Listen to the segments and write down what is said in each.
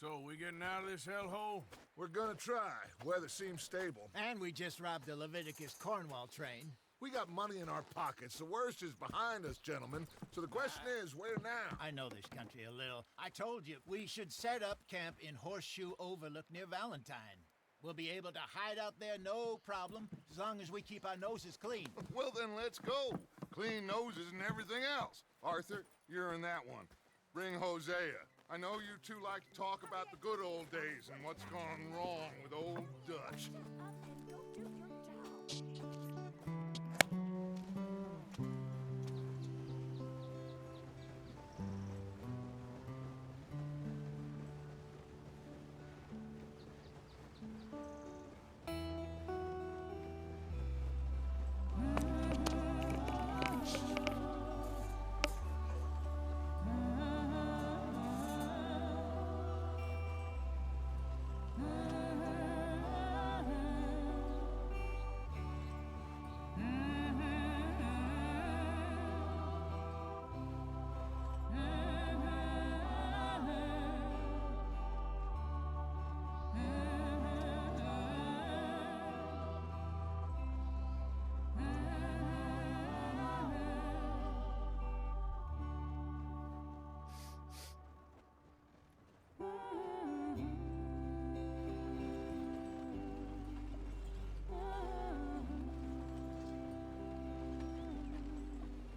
So, we getting out of this hellhole? We're gonna try. Weather seems stable. And we just robbed the Leviticus Cornwall train. We got money in our pockets. The worst is behind us, gentlemen. So the question is, where now? I know this country a little. I told you, we should set up camp in Horseshoe Overlook near Valentine. We'll be able to hide out there, no problem, as long as we keep our noses clean. Well, then let's go. Clean noses and everything else. Arthur, you're in that one. Bring Hosea. I know you two like to talk about the good old days and what's gone wrong with old Dutch.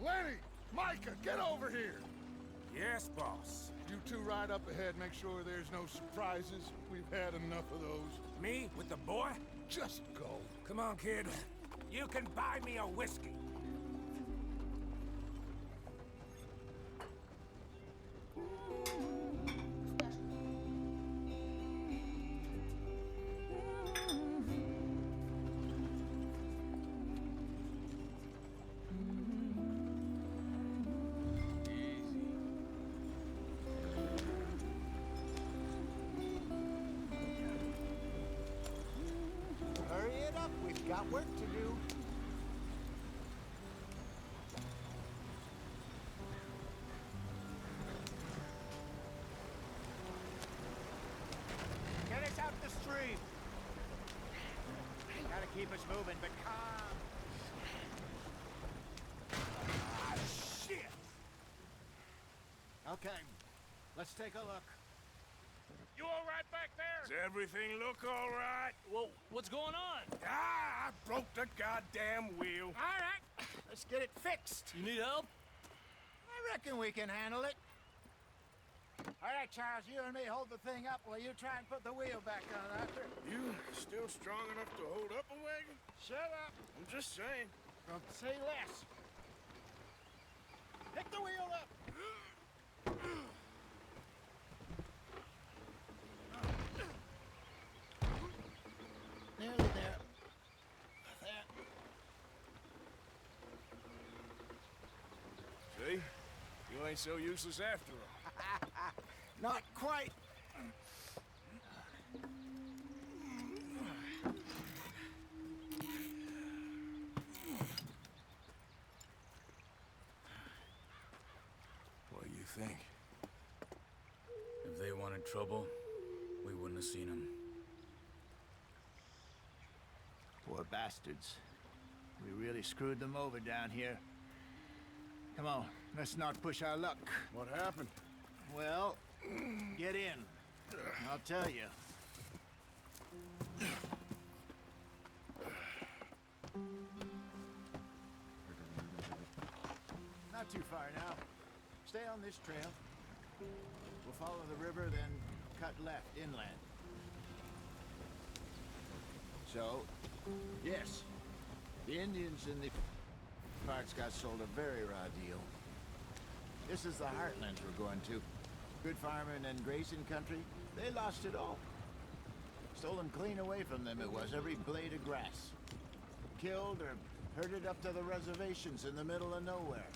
Lenny! Micah, get over here! Yes, boss. You two ride up ahead, make sure there's no surprises. We've had enough of those. Me with the boy? Just go. Come on, kid. You can buy me a whiskey. Hurry it up, we've got work to do. Get us out the stream. Gotta keep us moving, but calm. Ah, shit! Okay, let's take a look. You all right back there? Does everything look all right? Well, what's going on? Ah, I broke the goddamn wheel. All right, let's get it fixed. You need help? I reckon we can handle it. All right, Charles, you and me hold the thing up while you try and put the wheel back on, Arthur. You still strong enough to hold up a wagon? Shut up. I'm just saying. Don't say less. Pick the wheel up. Nearly there. There. See? You ain't so useless after all. Not quite. What do you think? If they wanted trouble, we wouldn't have seen them. Poor bastards. We really screwed them over down here. Come on, let's not push our luck. What happened? Well, get in. I'll tell you. Not too far now. Stay on this trail. We'll follow the river, then cut left inland. So, yes, the Indians in the parts got sold a very raw deal. This is the heartlands we're going to. Good farming and grazing country, they lost it all. Stolen clean away from them it was, every blade of grass. Killed or herded up to the reservations in the middle of nowhere.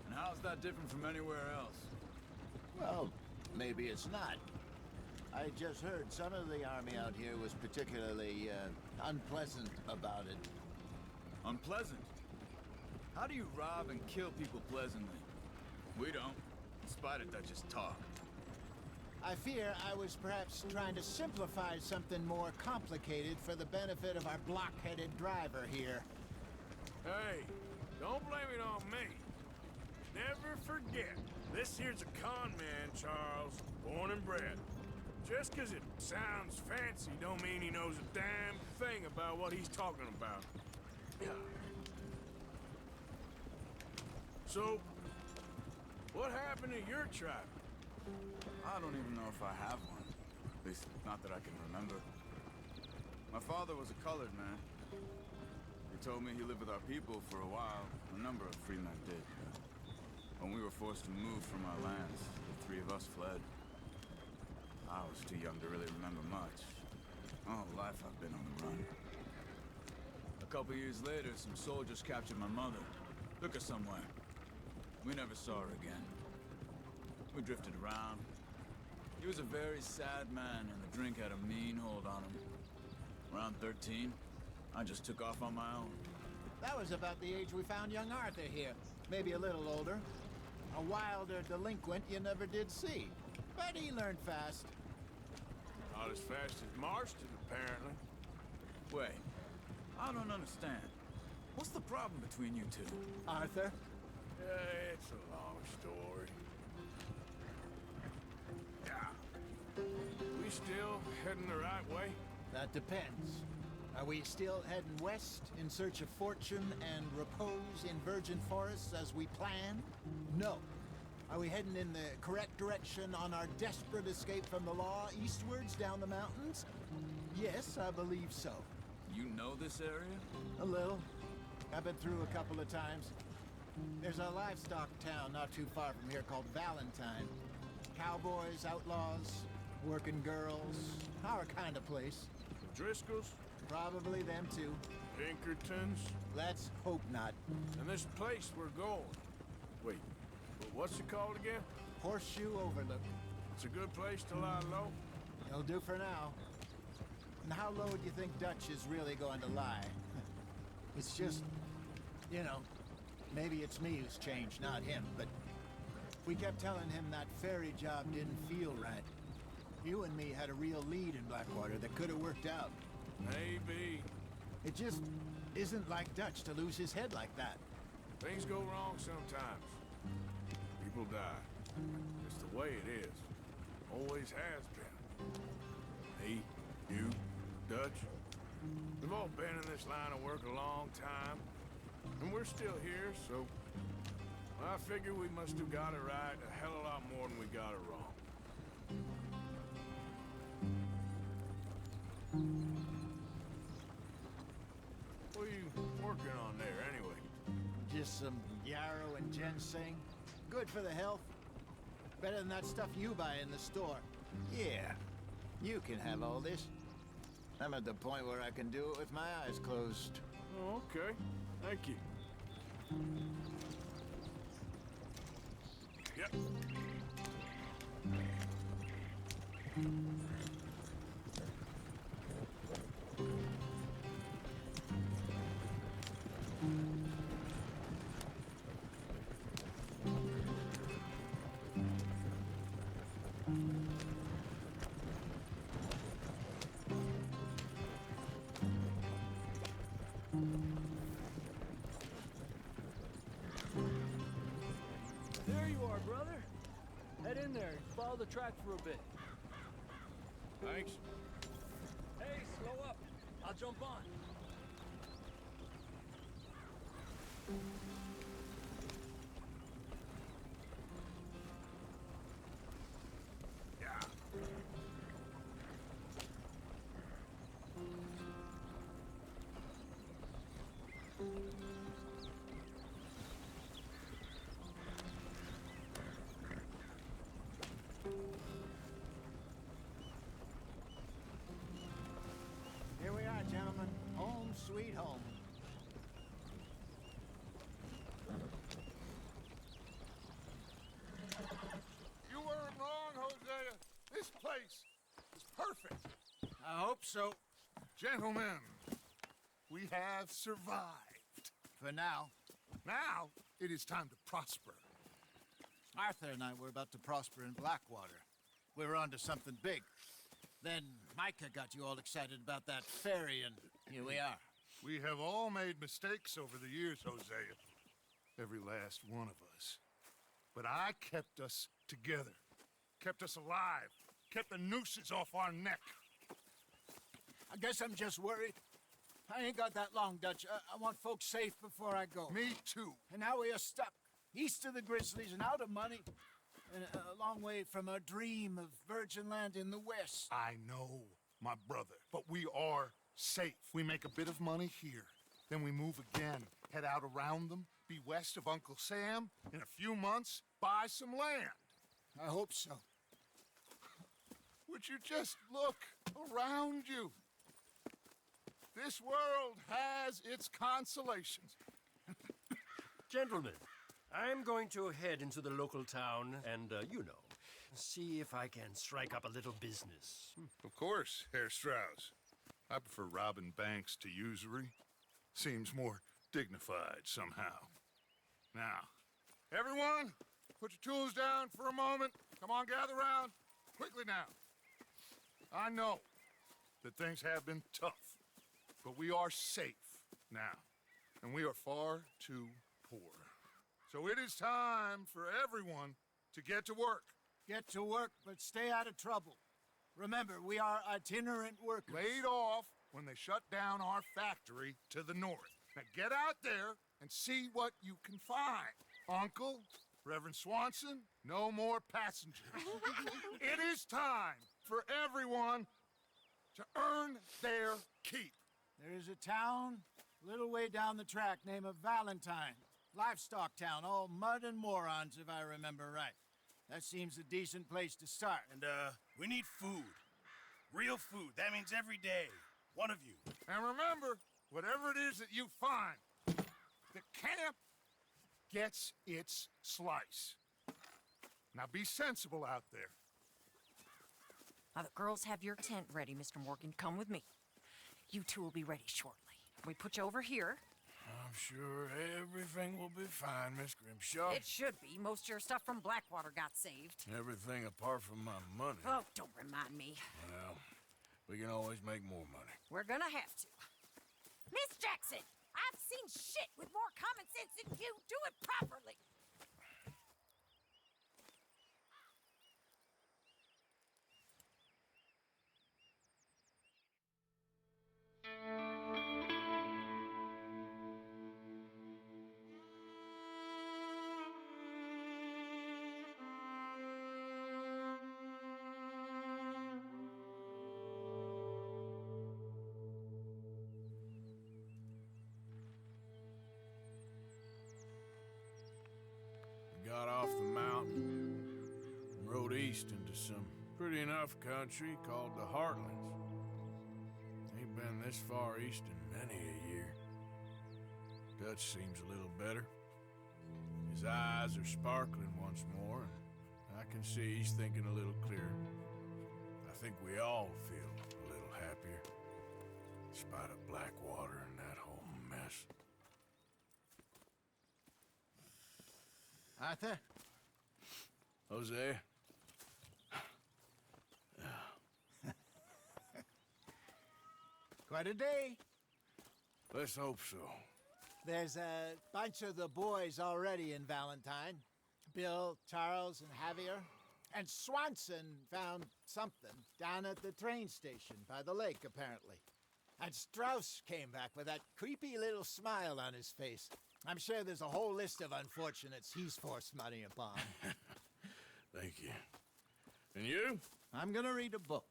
And how's that different from anywhere else? Well, maybe it's not. I just heard some of the army out here was particularly, unpleasant about it. Unpleasant? How do you rob and kill people pleasantly? We don't, in spite of Dutch's talk. I fear I was perhaps trying to simplify something more complicated for the benefit of our block-headed driver here. Hey, don't blame it on me. Never forget, this here's a con man, Charles, born and bred. Just 'cause it sounds fancy don't mean he knows a damn thing about what he's talking about. Yeah. So, what happened to your tribe? I don't even know if I have one. At least, not that I can remember. My father was a colored man. He told me he lived with our people for a while. A number of free men did. When we were forced to move from our lands, the three of us fled. I was too young to really remember much. My whole life I've been on the run. A couple years later, some soldiers captured my mother. Took her somewhere. We never saw her again. We drifted around. He was a very sad man, and the drink had a mean hold on him. Around 13, I just took off on my own. That was about the age we found young Arthur here. Maybe a little older. A wilder delinquent you never did see. But he learned fast. Not as fast as Marston, apparently. Wait, I don't understand. What's the problem between you two? Arthur? It's a long story. Yeah. We still heading the right way? That depends. Are we still heading west in search of fortune and repose in virgin forests as we planned? No. Are we heading in the correct direction on our desperate escape from the law eastwards down the mountains? Yes, I believe so. You know this area? A little. I've been through a couple of times. There's a livestock town not too far from here called Vалентайна. Cowboys, outlaws, working girls, our kind of place. Driscoll's? Probably them too. Pinkertons? Let's hope not. And this place we're going. Wait, what's it called again? Horseshoe Overlook. It's a good place to lie low. It'll do for now. And how low do you think Dutch is really going to lie? It's just, you know, maybe it's me who's changed, not him, but we kept telling him that ferry job didn't feel right. You and me had a real lead in Blackwater that could have worked out. Maybe. It just isn't like Dutch to lose his head like that. Things go wrong sometimes. People die. It's the way it is. Always has been. Me, you, Dutch. We've all been in this line of work a long time. And we're still here, so I figure we must have got it right a hell of a lot more than we got it wrong. What are you working on there, anyway? Just some yarrow and ginseng. Good for the health. Better than that stuff you buy in the store. Yeah, you can have all this. I'm at the point where I can do it with my eyes closed. Oh, okay. Thank you. Yep. There you are, brother. Head in there and follow the track for a bit. Thanks. Hey, slow up. I'll jump on. Yeah. Here we are, gentlemen. Home sweet home. You weren't wrong, Hosea. This place is perfect. I hope so. Gentlemen, we have survived. For now. Now, it is time to prosper. Arthur and I were about to prosper in Blackwater. we were onto something big. Then Micah got you all excited about that ferry, and here we are. We have all made mistakes over the years, Hosea. Every last one of us. But I kept us together. Kept us alive. Kept the nooses off our neck. I guess I'm just worried. I ain't got that long, Dutch. I want folks safe before I go. Me too. And now we are stuck, east of the Grizzlies and out of money, and a long way from our dream of virgin land in the west. I know, my brother, but we are safe. We make a bit of money here, then we move again, head out around them, be west of Uncle Sam, in a few months, buy some land. I hope so. Would you just look around you? This world has its consolations. Gentlemen, I'm going to head into the local town and, see if I can strike up a little business. Of course, Herr Strauss. I prefer robbing banks to usury. Seems more dignified somehow. Now, everyone, put your tools down for a moment. Come on, gather round. Quickly now. I know that things have been tough, but we are safe now, and we are far too poor. So it is time for everyone to get to work. Get to work, but stay out of trouble. Remember, we are itinerant workers. Laid off when they shut down our factory to the north. Now get out there and see what you can find. Uncle, Reverend Swanson, no more passengers. It is time for everyone to earn their keep. There is a town a little way down the track named Valentine. Livestock town, all mud and morons, if I remember right. That seems a decent place to start. And, we need food. Real food. That means every day. One of you. And remember, whatever it is that you find, the camp gets its slice. Now be sensible out there. Now, the girls have your tent ready, Mr. Morgan. Come with me. You two will be ready shortly. We put you over here. I'm sure everything will be fine, Miss Grimshaw. It should be. Most of your stuff from Blackwater got saved. Everything apart from my money. Oh, don't remind me. Well, we can always make more money. We're gonna have to. Miss Jackson, I've seen shit with more common sense than you. Do it properly. Got off the mountain and rode east into some pretty enough country called the Heartlands. Ain't been this far east in many a year. Dutch seems a little better. His eyes are sparkling once more, and I can see he's thinking a little clearer. I think we all feel a little happier, in spite of Blackwater and that whole mess. Arthur? Jose? Quite a day. Let's hope so. There's a bunch of the boys already in Valentine. Bill, Charles, and Javier. And Swanson found something down at the train station by the lake, apparently. And Strauss came back with that creepy little smile on his face. I'm sure there's a whole list of unfortunates he's forced money upon. Thank you. And you? I'm gonna read a book.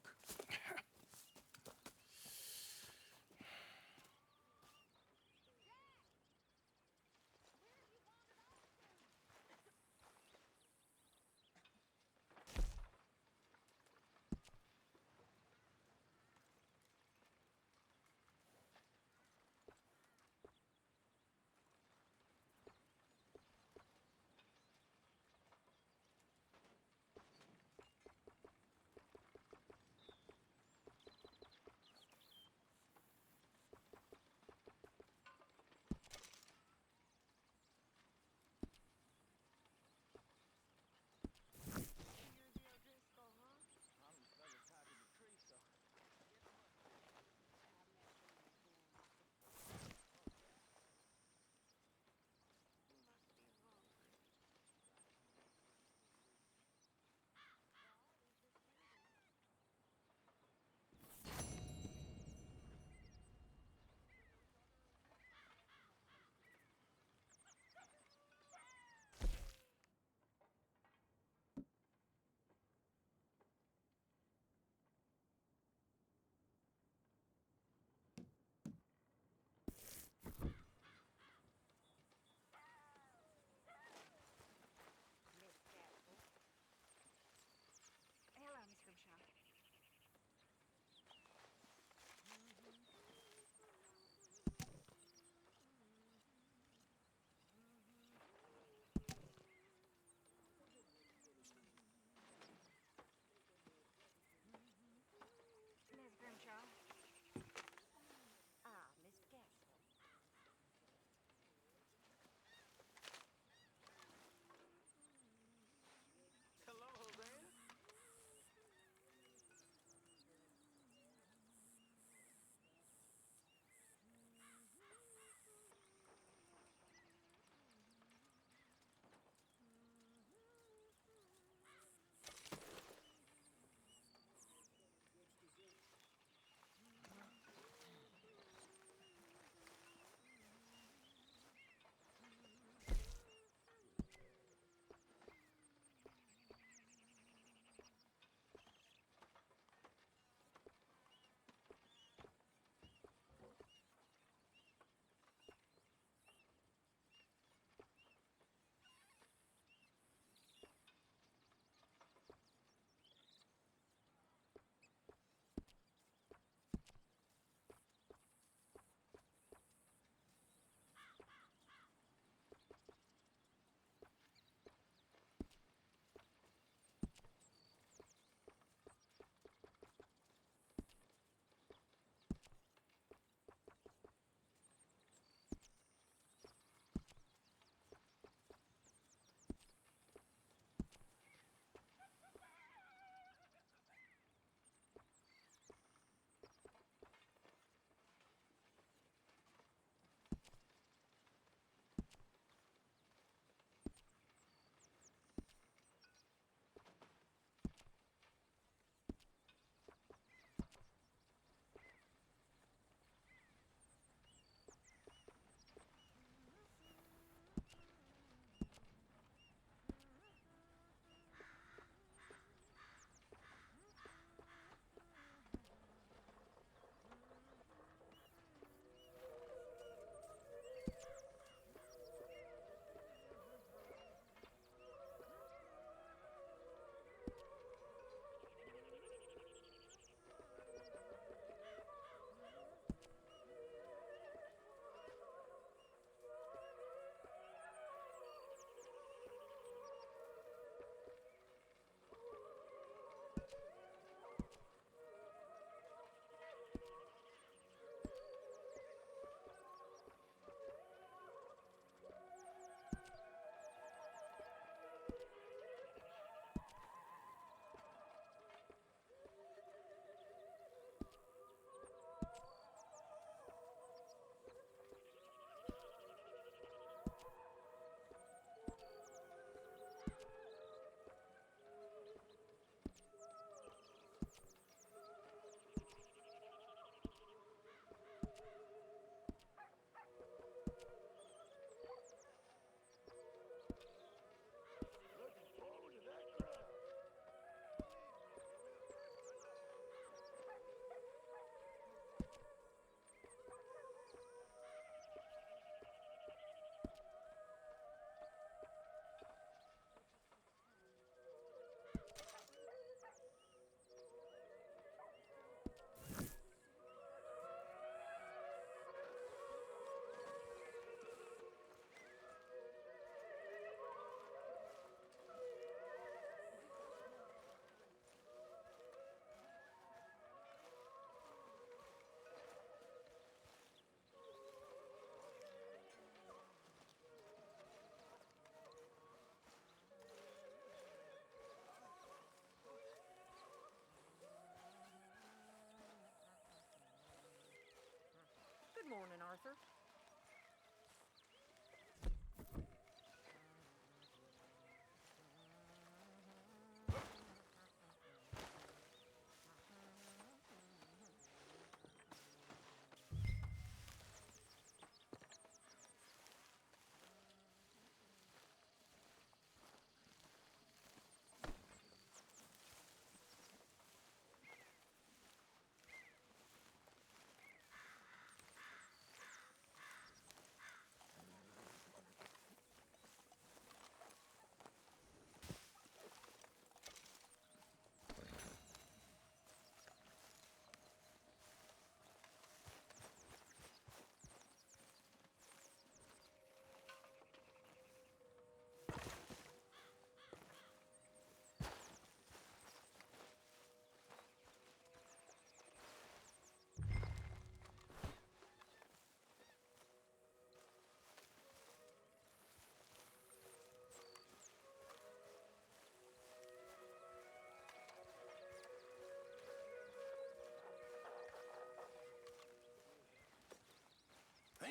morning, Arthur.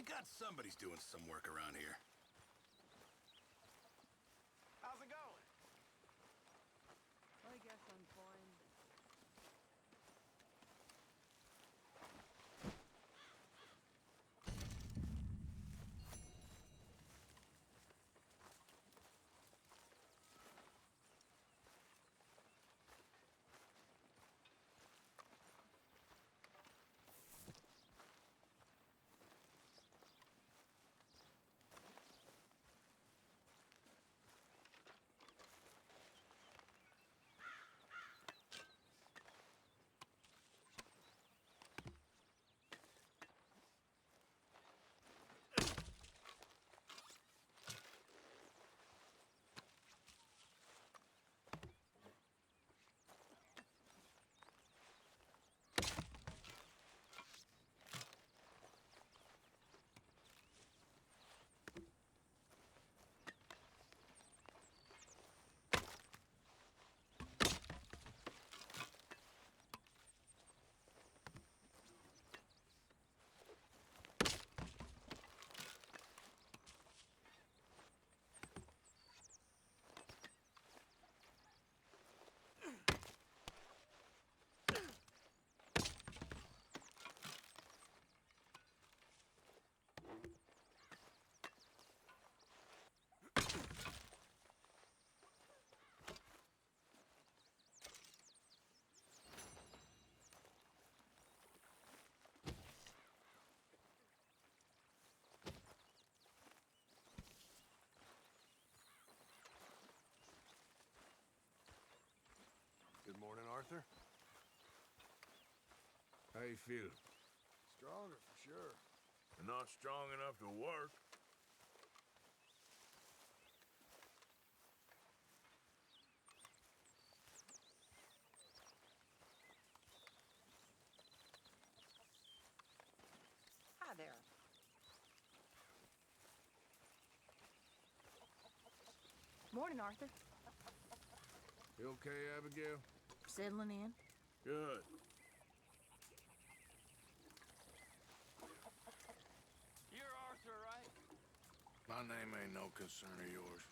Thank God somebody's doing some work around here. How's it going? I guess I'm fine. Good morning, Arthur. How you feel? Stronger for sure. You're not strong enough to work. Hi there. Morning, Arthur. You okay, Abigail? Settling in? Good. You're Arthur, right? My name ain't no concern of yours.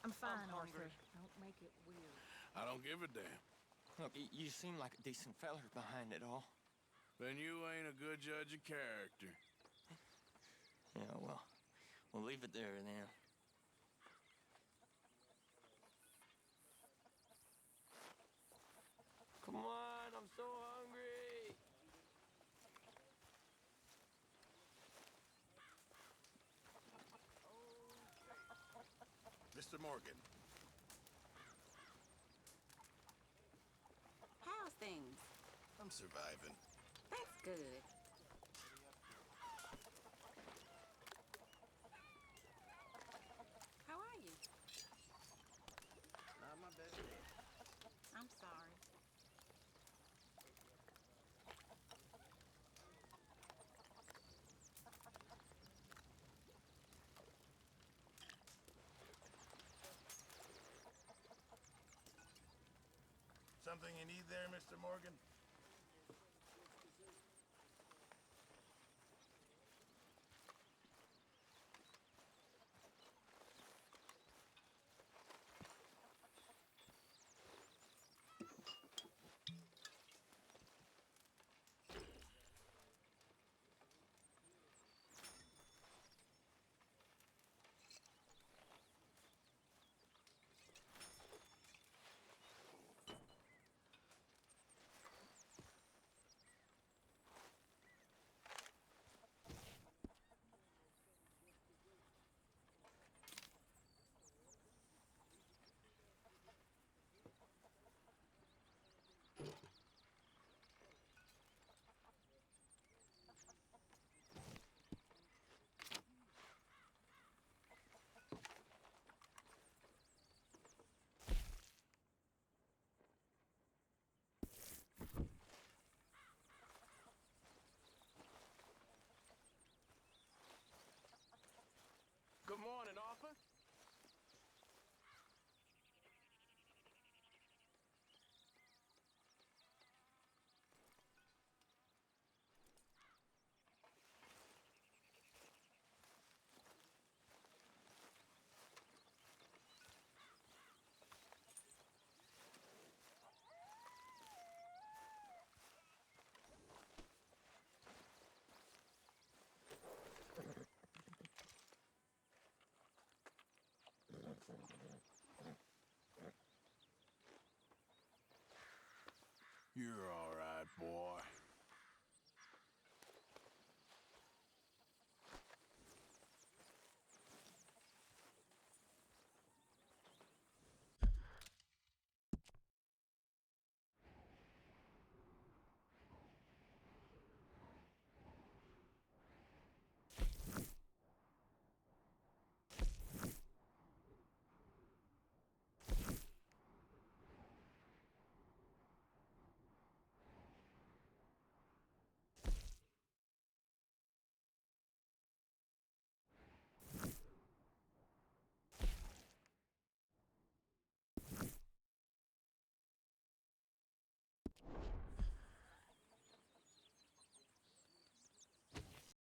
I'm fine, hungry. Arthur. Don't make it weird. I don't give a damn. Look, you seem like a decent feller behind it all. Then you ain't a good judge of character. Yeah, well, we'll leave it there then. Come on, I'm so hungry. Mr. Morgan. How's things? I'm surviving. That's good. How are you? Not my best day. I'm sorry. Something you need there, Mr. Morgan? You're